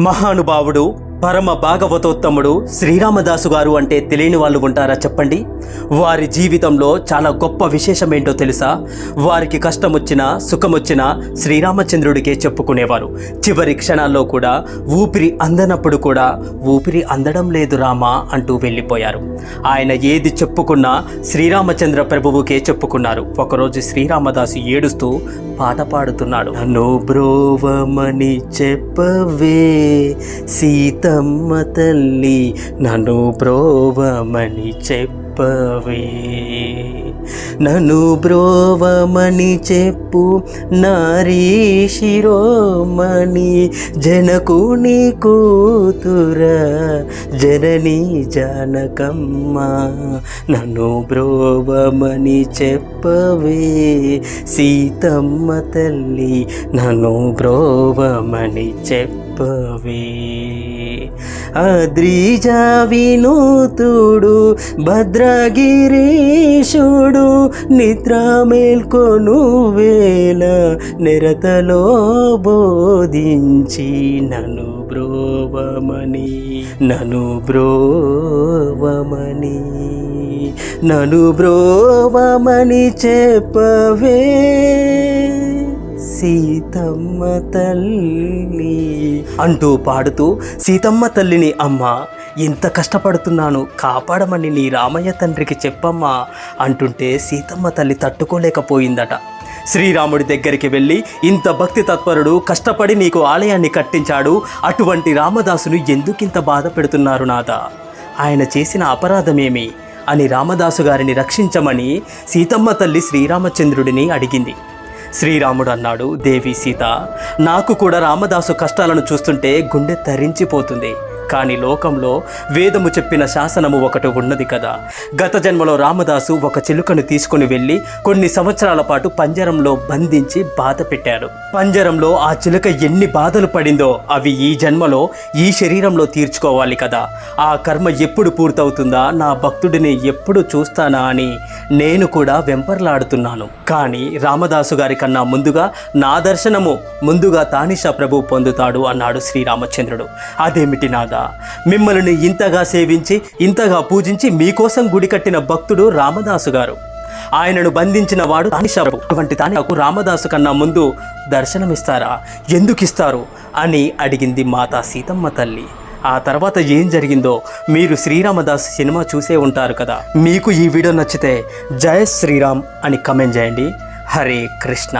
మహానుభావుడు పరమ భాగవతోత్తముడు శ్రీరామదాసు గారు అంటే తెలియని వాళ్ళు ఉంటారా చెప్పండి. వారి జీవితంలో చాలా గొప్ప విశేషం ఏంటో తెలుసా? వారికి కష్టం వచ్చినా సుఖం వచ్చినా శ్రీరామచంద్రుడికే చెప్పుకునేవారు. చివరి క్షణాల్లో కూడా ఊపిరి అందనప్పుడు కూడా ఊపిరి అందడం లేదు రామా అంటూ వెళ్ళిపోయారు. ఆయన ఏది చెప్పుకున్నా శ్రీరామచంద్ర ప్రభువుకే చెప్పుకున్నారు. ఒకరోజు శ్రీరామదాసు ఏడుస్తూ పాట పాడుతున్నాడు. నన్ను బ్రోవమని చెప్పవే సీతమ్మ తల్లి, నన్ను బ్రోవమని చెప్పవే, నన్ను బ్రోవమని చెప్పు నారీ శిరోమణి, జనకుని కూతుర జనని జానకమ్మ, నన్ను బ్రోవమని చెప్పవే సీతమ్మ తల్లి, నన్ను బ్రోవమని చెప్పవే. అద్రిజా వినూతుడు భద్రగిరీశుడు నిద్ర మేల్కొను వేళ నిరతలో బోధించి నన్ను బ్రోవమని, నన్ను బ్రోవమని, నన్ను బ్రోవమని చెప్పవే సీతమ్మ తల్లి అంటూ పాడుతూ సీతమ్మ తల్లిని అమ్మ ఎంత కష్టపడుతున్నాను కాపాడమని నీ రామయ్య తండ్రికి చెప్పమ్మా అంటుంటే సీతమ్మ తల్లి తట్టుకోలేకపోయిందట. శ్రీరాముడి దగ్గరికి వెళ్ళి ఇంత భక్తి తత్పరుడు కష్టపడి నీకు ఆలయాన్ని కట్టించాడు, అటువంటి రామదాసును ఎందుకింత బాధ పెడుతున్నారు నాదా, ఆయన చేసిన అపరాధమేమి అని రామదాసు గారిని రక్షించమని సీతమ్మ తల్లి శ్రీరామచంద్రుడిని అడిగింది. శ్రీరాముడు అన్నాడు, దేవి సీత, నాకు కూడా రామదాసు కష్టాలను చూస్తుంటే గుండె తరించిపోతుంది. కానీ లోకంలో వేదము చెప్పిన శాసనము ఒకటి ఉన్నది కదా. గత జన్మలో రామదాసు ఒక చిలుకను తీసుకుని వెళ్ళి కొన్ని సంవత్సరాల పాటు పంజరంలో బంధించి బాధ పెట్టాడు. పంజరంలో ఆ చిలుక ఎన్ని బాధలు పడిందో అవి ఈ జన్మలో ఈ శరీరంలో తీర్చుకోవాలి కదా. ఆ కర్మ ఎప్పుడు పూర్తవుతుందా, నా భక్తుడిని ఎప్పుడు చూస్తానా అని నేను కూడా వెంపర్లాడుతున్నాను. కానీ రామదాసు గారి కన్నా ముందుగా నా దర్శనము ముందుగా తానిషా ప్రభు పొందుతాడు అన్నాడు శ్రీరామచంద్రుడు. అదేమిటి నాదా, మిమ్మల్ని ఇంతగా సేవించి ఇంతగా పూజించి మీకోసం గుడి కట్టిన భక్తుడు రామదాసు గారు, ఆయనను బంధించిన వాడు తానిషా ప్రభు. అటువంటి తానిషాకు రామదాసు కన్నా ముందు దర్శనమిస్తారా, ఎందుకు ఇస్తారు అని అడిగింది మాతా సీతమ్మ తల్లి. ఆ తర్వాత ఏం జరిగిందో మీరు శ్రీరామదాస్ సినిమా చూసే ఉంటారు కదా. మీకు ఈ వీడియో నచ్చితే జై శ్రీరామ్ అని కామెంట్ చేయండి. హరే కృష్ణ.